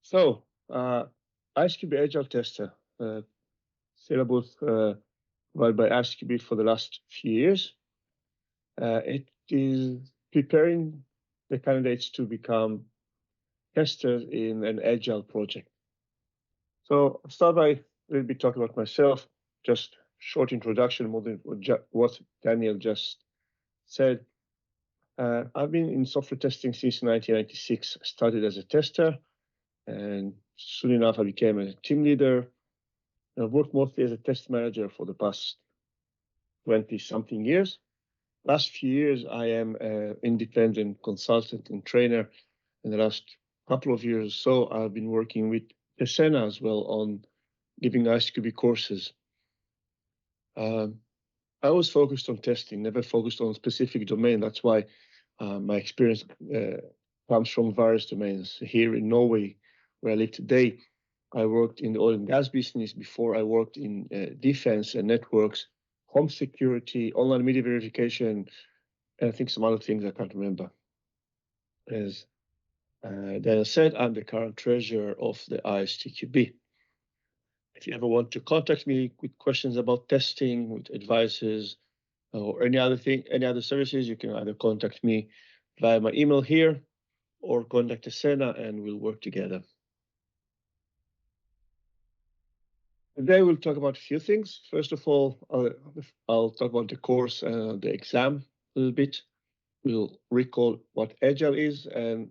So, ISTQB Agile Tester, syllabus provided by ISTQB for the last few years. It is preparing the candidates to become testers in an Agile project. So I'll start by a little bit talking about myself, just short introduction more than what Daniel just said. I've been in software testing since 1996. I started as a tester, and soon enough I became a team leader. I've worked mostly as a test manager for the past 20-something years. Last few years, I am an independent consultant and trainer. In the last couple of years or so, I've been working with Tesena as well on giving ISTQB courses. I was focused on testing, never focused on a specific domain. That's why my experience comes from various domains. Here in Norway, where I live today, I worked in the oil and gas business. Before I worked in defense and networks, home security, online media verification, and I think some other things I can't remember. As Daniel said, I'm the current treasurer of the ISTQB. If you ever want to contact me with questions about testing, with advices, or any other services, you can either contact me via my email here or contact Tesena and we'll work together. Today we'll talk about a few things. First of all, I'll talk about the course and the exam a little bit. We'll recall what Agile is and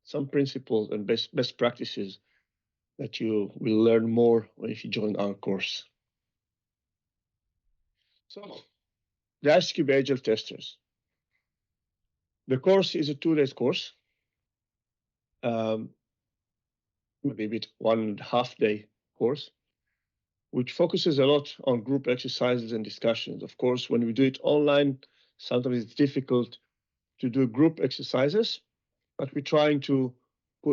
some principles and best practices that you will learn more if you join our course. So, the ISTQB Agile Testers. The course is a 2-day course, maybe a bit 1.5 day course, which focuses a lot on group exercises and discussions. Of course, when we do it online, sometimes it's difficult to do group exercises, but we're trying to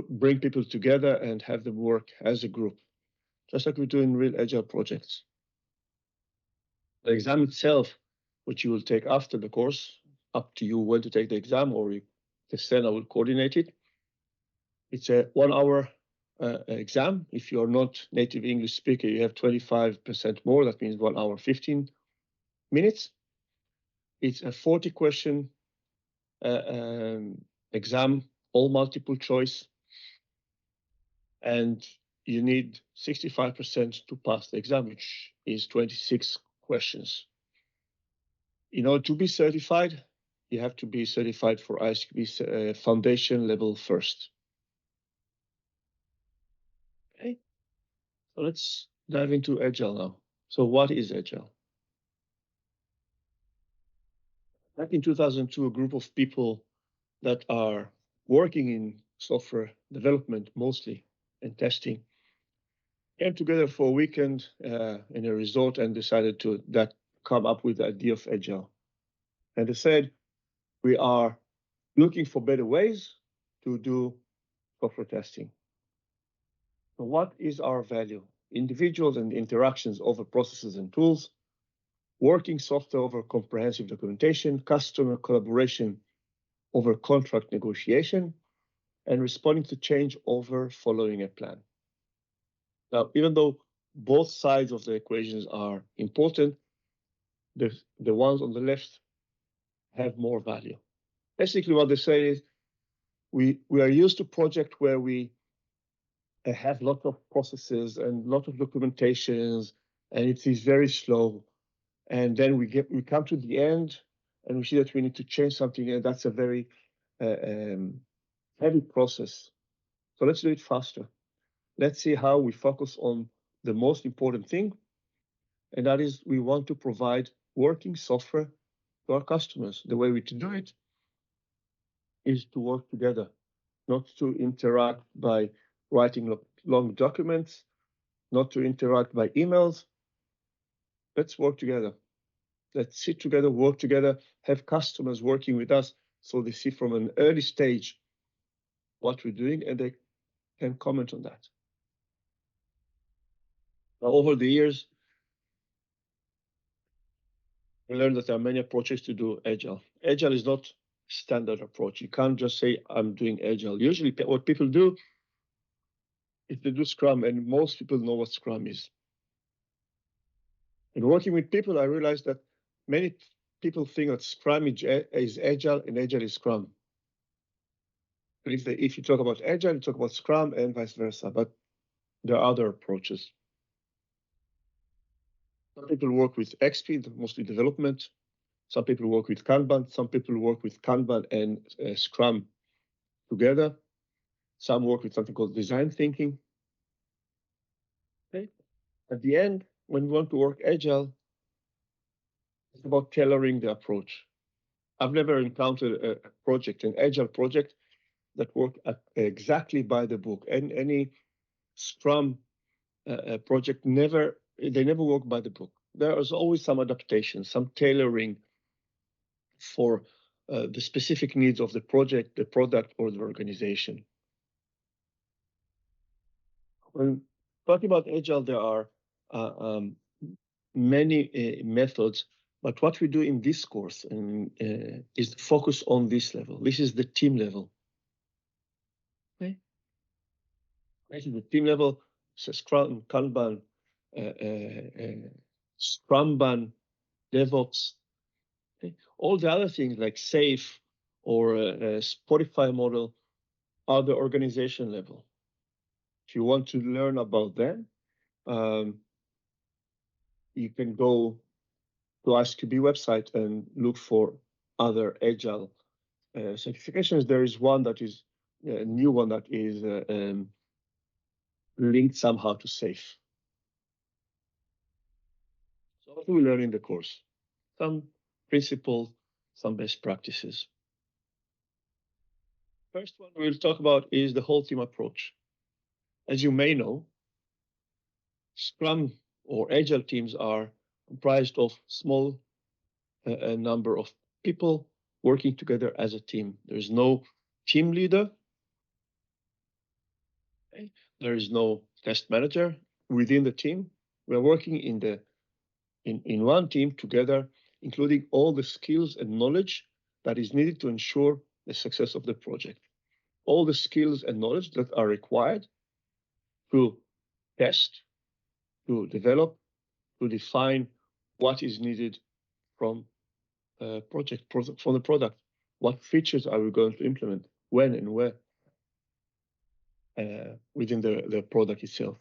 bring people together and have them work as a group, just like we do in real Agile projects. The exam itself, which you will take after the course, up to you when to take the exam, or the Tesena will coordinate it. It's a 1-hour exam. If you're not native English speaker, you have 25% more. That means 1 hour, 15 minutes. It's a 40-question exam, all multiple choice. And you need 65% to pass the exam, which is 26 questions. In order to be certified, you have to be certified for ISTQB foundation level first. Okay, so let's dive into Agile now. So what is Agile? Back in 2002, a group of people that are working in software development mostly and testing came together for a weekend in a resort and decided to come up with the idea of Agile. And they said, we are looking for better ways to do software testing. So what is our value? Individuals and interactions over processes and tools, working software over comprehensive documentation, customer collaboration over contract negotiation, and responding to change over following a plan. Now, even though both sides of the equations are important, the ones on the left have more value. Basically, what they say is we are used to projects where we have lots of processes and lots of documentations, and it is very slow. And then we come to the end, and we see that we need to change something, and that's a very heavy process. So let's do it faster. Let's see how we focus on the most important thing, and that is we want to provide working software to our customers. The way we do it is to work together, not to interact by writing long documents, not to interact by emails. Let's work together. Let's sit together, work together, have customers working with us so they see from an early stage what we're doing and they can comment on that. Now, over the years, we learned that there are many approaches to do Agile. Agile is not standard approach. You can't just say, I'm doing Agile. Usually what people do, if they do Scrum, and most people know what Scrum is. And working with people, I realized that many people think that Scrum is Agile and Agile is Scrum. But if you talk about Agile, you talk about Scrum and vice versa. But there are other approaches. Some people work with XP, mostly development. Some people work with Kanban. Some people work with Kanban and Scrum together. Some work with something called design thinking. Okay. At the end, when we want to work Agile, it's about tailoring the approach. I've never encountered a project, an Agile project, that worked exactly by the book. And any Scrum project never work by the book. There is always some adaptation, some tailoring for the specific needs of the project, the product, or the organization. When talking about Agile, there are many methods, but what we do in this course is focus on this level. This is the team level. Okay. This is the team level. So Scrum, Kanban, Scrumban, DevOps. Okay. All the other things like SAFe or a Spotify model are the organization level. If you want to learn about them, you can go to ISTQB website and look for other Agile certifications. There is one that is a new one that is linked somehow to SAFe. So what do we learn in the course? Some principles, some best practices. First one we'll talk about is the whole team approach. As you may know, Scrum or Agile teams are comprised of small number of people working together as a team. There's no team leader. Okay? There is no test manager within the team. We're working in one team together, including all the skills and knowledge that is needed to ensure the success of the project. All the skills and knowledge that are required to test, to develop, to define what is needed from from the product. What features are we going to implement? When and where within the product itself?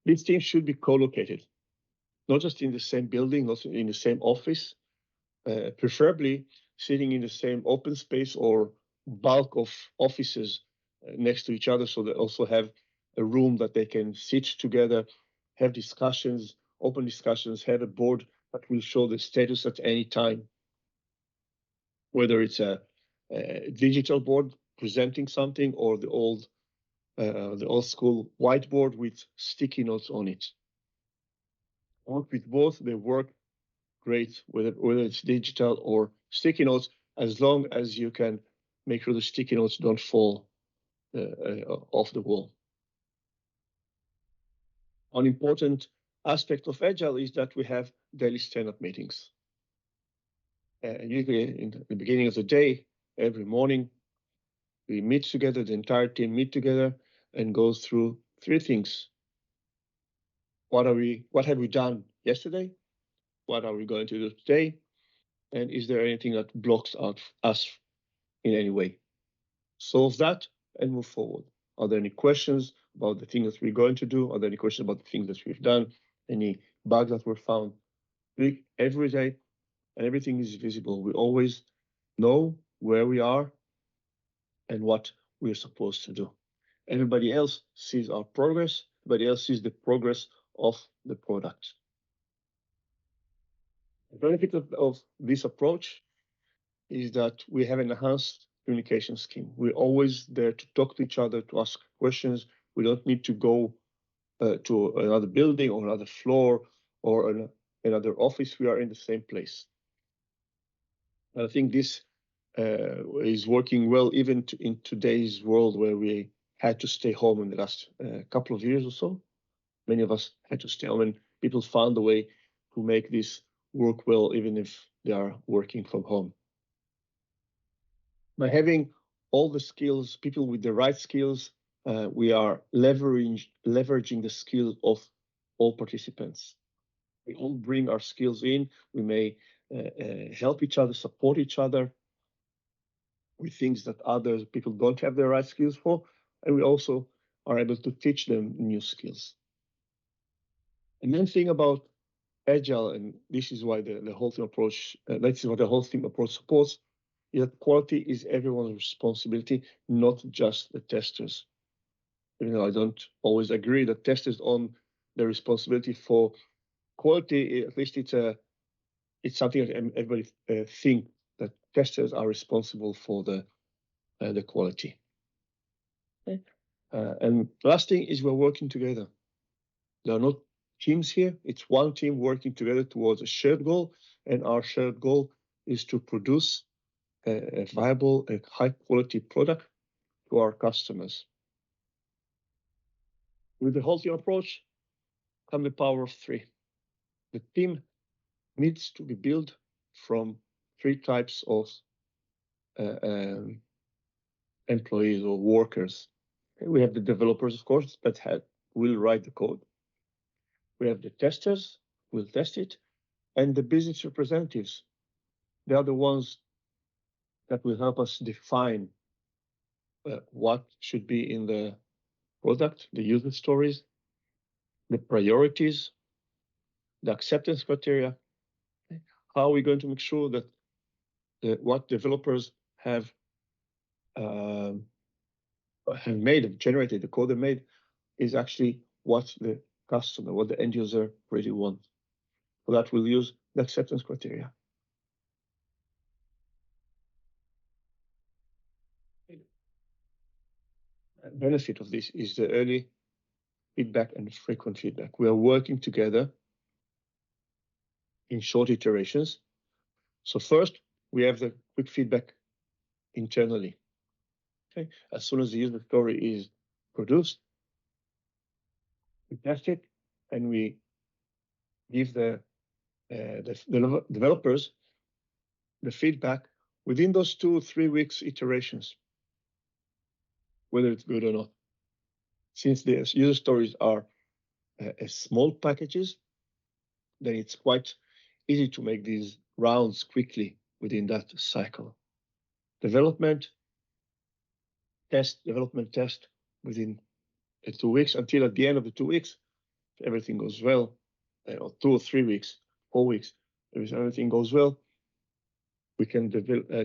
These teams should be co-located, not just in the same building, not in the same office, preferably sitting in the same open space or bulk of offices next to each other, so they also have a room that they can sit together, have discussions, open discussions, have a board that will show the status at any time, whether it's a digital board presenting something or the old school whiteboard with sticky notes on it. Work with both, they work great, whether it's digital or sticky notes, as long as you can make sure the sticky notes don't fall off the wall. An important aspect of Agile is that we have daily stand-up meetings. Usually in the beginning of the day, every morning, we meet together, the entire team meet together and go through three things. What have we done yesterday? What are we going to do today? And is there anything that blocks out us in any way? Solve that and move forward. Are there any questions about the things that we're going to do? Are there any questions about the things that we've done? Any bugs that were found? Every day, and everything is visible. We always know where we are and what we're supposed to do. Everybody else sees our progress. Everybody else sees the progress of the product. The benefit of this approach is that we have an enhanced communication scheme. We're always there to talk to each other, to ask questions. We don't need to go to another building or another floor or another office. We are in the same place. And I think this is working well even in today's world where we had to stay home in the last couple of years or so. Many of us had to stay home, and people found a way to make this work well, even if they are working from home. By having all the skills, people with the right skills we are leveraging the skills of all participants. We all bring our skills in. We may help each other, support each other with things that other people don't have the right skills for, and we also are able to teach them new skills. The main thing about Agile, and this is why the whole team approach, this is what the whole team approach supports, is that quality is everyone's responsibility, not just the testers. Even though I don't always agree that testers own the responsibility for quality, at least it's something that everybody think that testers are responsible for the quality. Okay. And last thing is we're working together. There are not teams here. It's one team working together towards a shared goal, and our shared goal is to produce a viable, a high-quality product to our customers. With the whole team approach, come the power of three. The team needs to be built from three types of employees or workers. We have the developers, of course, that will write the code. We have the testers, will test it, and the business representatives. They are the ones that will help us define what should be in the product, the user stories, the priorities, the acceptance criteria. How are we going to make sure that what developers have generated, the code they made, is actually what the customer, what the end user really wants. For that, we'll use the acceptance criteria. The benefit of this is the early feedback and frequent feedback. We are working together in short iterations. So first, we have the quick feedback internally. Okay, as soon as the user story is produced, we test it and we give the developers the feedback within those 2 or 3 weeks iterations, whether it's good or not. Since the user stories are small packages, then it's quite easy to make these rounds quickly within that cycle. Development test within 2 weeks, until at the end of the 2 weeks, if everything goes well, or 2 or 3 weeks, 4 weeks, if everything goes well, we can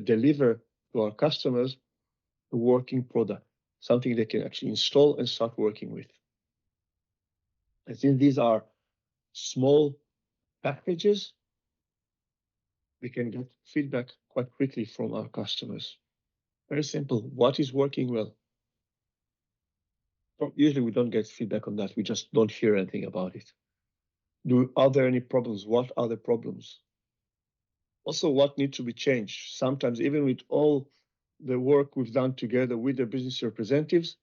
deliver to our customers a working product, something they can actually install and start working with. And since these are small packages, we can get feedback quite quickly from our customers. Very simple. What is working well? Usually we don't get feedback on that. We just don't hear anything about it. Are there any problems? What are the problems? Also, what needs to be changed? Sometimes even with all the work we've done together with the business representatives,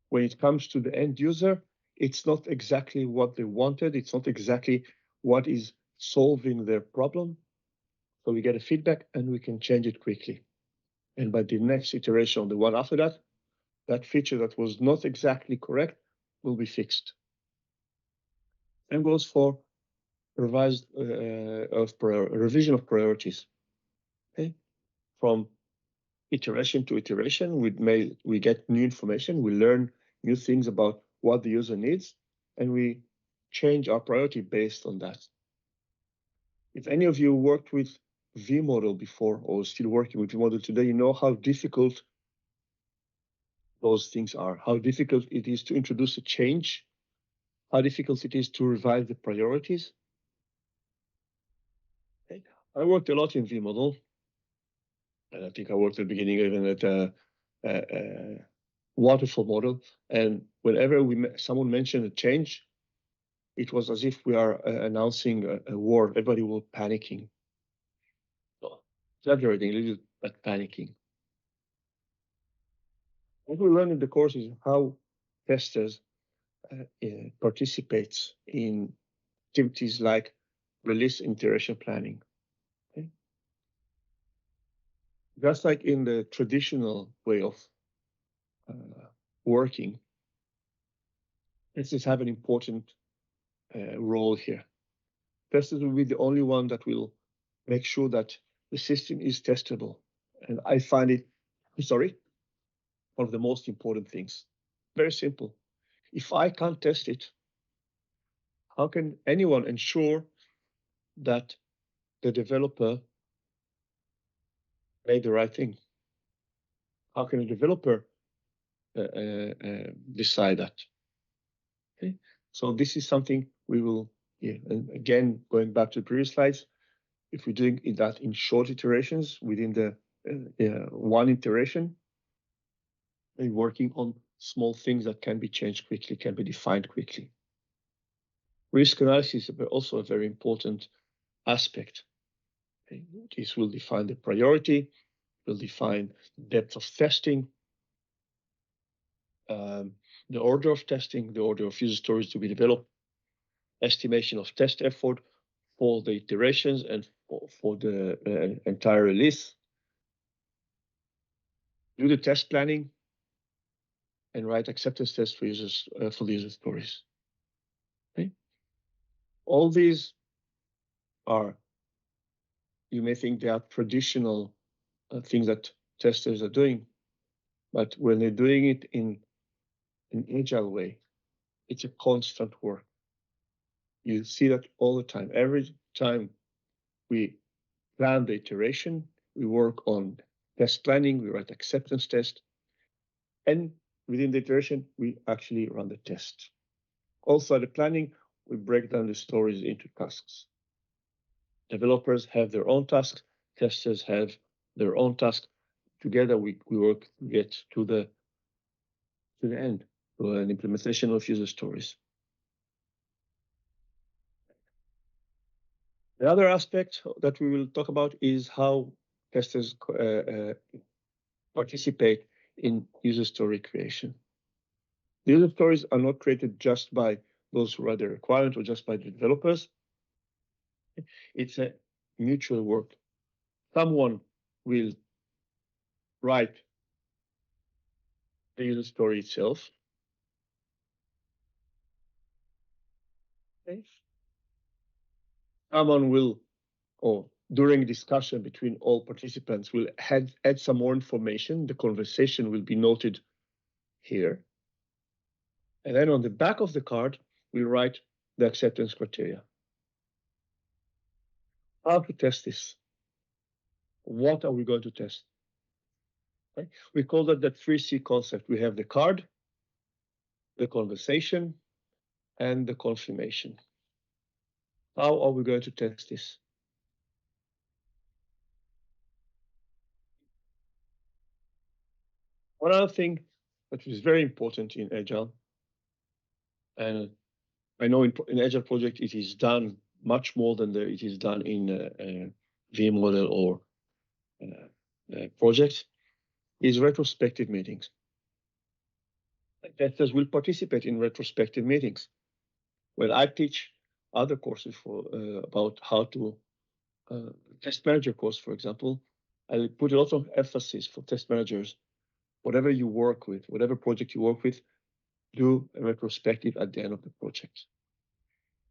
when it comes to the end user, it's not exactly what they wanted. It's not exactly what is solving their problem. So we get a feedback and we can change it quickly. And by the next iteration, the one after that, that feature that was not exactly correct will be fixed. Same goes for revision of priorities. Okay, from iteration to iteration, we get new information, we learn new things about what the user needs, and we change our priority based on that. If any of you worked with vModel before or still working with vModel today, you know how difficult those things are, how difficult it is to introduce a change, how difficult it is to revise the priorities. Okay. I worked a lot in vModel, and I think I worked at the beginning even at a waterfall model. And whenever someone mentioned a change, it was as if we are announcing a war. Everybody was panicking. So, exaggerating a little bit, panicking. What we learned in the course is how testers participate in activities like release iteration planning. Okay? Just like in the traditional way of working, testers have an important role here. Testers will be the only one that will make sure that the system is testable. And I find it, one of the most important things. Very simple. If I can't test it, how can anyone ensure that the developer made the right thing? How can a developer decide that? Okay, so this is something we will, and again, going back to the previous slides, if we're doing that in short iterations within the one iteration, and working on small things that can be changed quickly, can be defined quickly. Risk analysis is also a very important aspect. Okay, this will define the priority, will define depth of testing, the order of testing, the order of user stories to be developed, estimation of test effort for the iterations and for the entire release, do the test planning, and write acceptance tests for users for the user stories. Okay? All these are, you may think they are traditional things that testers are doing, but when they're doing it in an agile way, it's a constant work. You see that all the time. Every time we plan the iteration, we work on test planning, we write acceptance test, and within the iteration, we actually run the test. Also, the planning, we break down the stories into tasks. Developers have their own tasks, testers have their own tasks. Together, we work to get to the end, to an implementation of user stories. The other aspect that we will talk about is how testers participate in user story creation. The user stories are not created just by those who write the requirement or just by the developers. It's a mutual work. Someone will write the user story itself. Okay. Someone will, or during discussion between all participants, will add some more information. The conversation will be noted here. And then on the back of the card, we write the acceptance criteria. How to test this? What are we going to test? Okay. We call that the 3C concept. We have the card, the conversation, and the confirmation. How are we going to test this? One other thing that is very important in Agile, and I know in Agile project it is done much more than it is done in VM model or projects, is retrospective meetings. Testers will participate in retrospective meetings. When I teach other courses about how to test manager course, for example, I put a lot of emphasis for test managers. Whatever you work with, whatever project you work with, do a retrospective at the end of the project.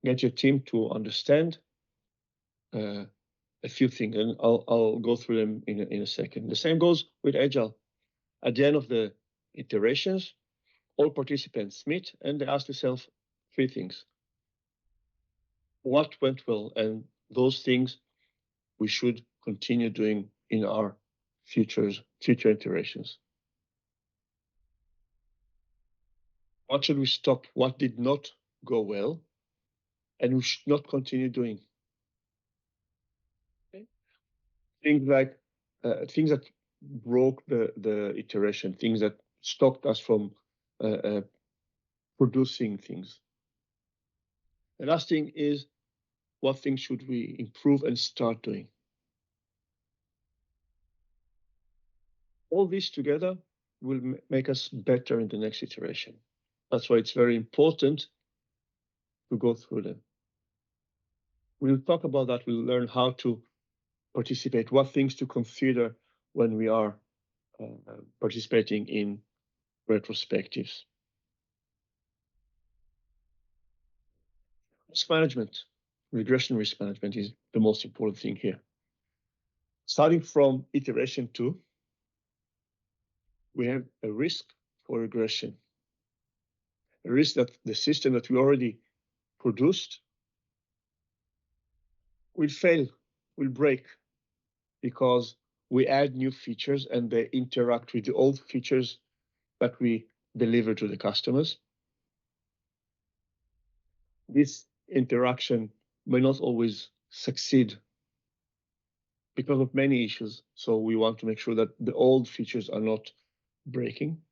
Get your team to understand a few things, and I'll go through them in a second. The same goes with Agile. At the end of the iterations, all participants meet and they ask themselves 3 things. What went well? And those things we should continue doing in our future iterations. What should we stop? What did not go well? And we should not continue doing. Okay. Things like things that broke the iteration, things that stopped us from producing things. The last thing is, what things should we improve and start doing? All these together will make us better in the next iteration. That's why it's very important to go through them. We'll talk about that. We'll learn how to participate, what things to consider when we are participating in retrospectives. Risk management, regression risk management is the most important thing here. Starting from iteration 2, we have a risk for regression. A risk that the system that we already produced will fail, will break, because we add new features and they interact with the old features that we deliver to the customers. This interaction may not always succeed because of many issues. So we want to make sure that the old features are not breaking.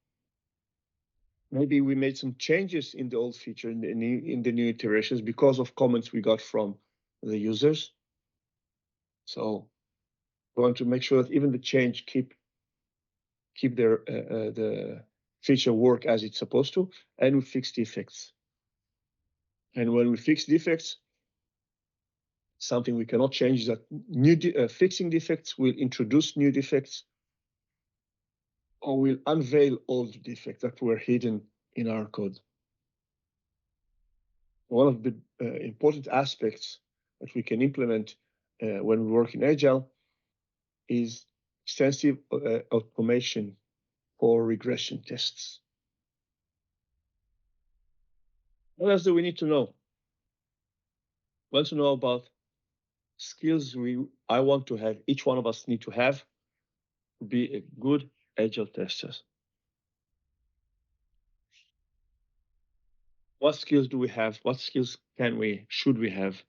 Maybe we made some changes in the old feature in the new iterations because of comments we got from the users. So we want to make sure that even the change keep the feature work as it's supposed to, and we fix defects. And when we fix defects, something we cannot change is that fixing defects will introduce new defects or will unveil old defects that were hidden in our code. One of the important aspects that we can implement when we work in Agile is extensive automation for regression tests. What else do we need to know? We want to know about skills I want to have, each one of us need to have to be a good Agile tester. What skills do we have? What skills should we have?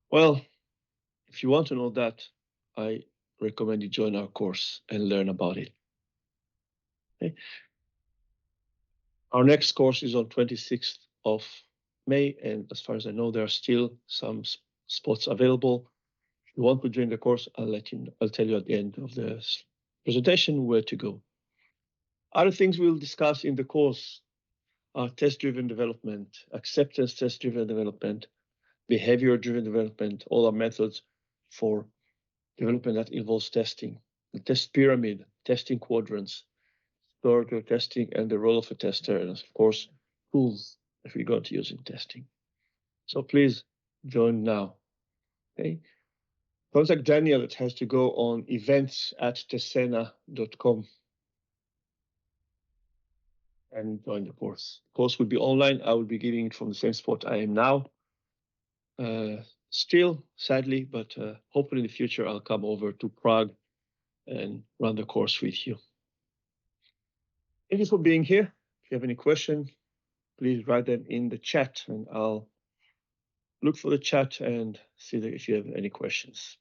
Well, if you want to know that, I recommend you join our course and learn about it. Okay. Our next course is on 26th of May, and as far as I know, there are still some spots available. If you want to join the course, I'll tell you at the end of the presentation where to go. Other things we'll discuss in the course are test-driven development, acceptance test-driven development, behavior-driven development, all our methods for development that involves testing, the test pyramid, testing quadrants, historical testing, and the role of a tester, and of course, tools that we're going to use in testing. So please join now. Okay. Contact Daniel. It has to go on events@tesena.com and join the course. The course will be online. I will be giving it from the same spot I am now. Still, sadly, but hopefully in the future, I'll come over to Prague and run the course with you. Thank you for being here. If you have any questions, please write them in the chat and I'll look for the chat and see if you have any questions.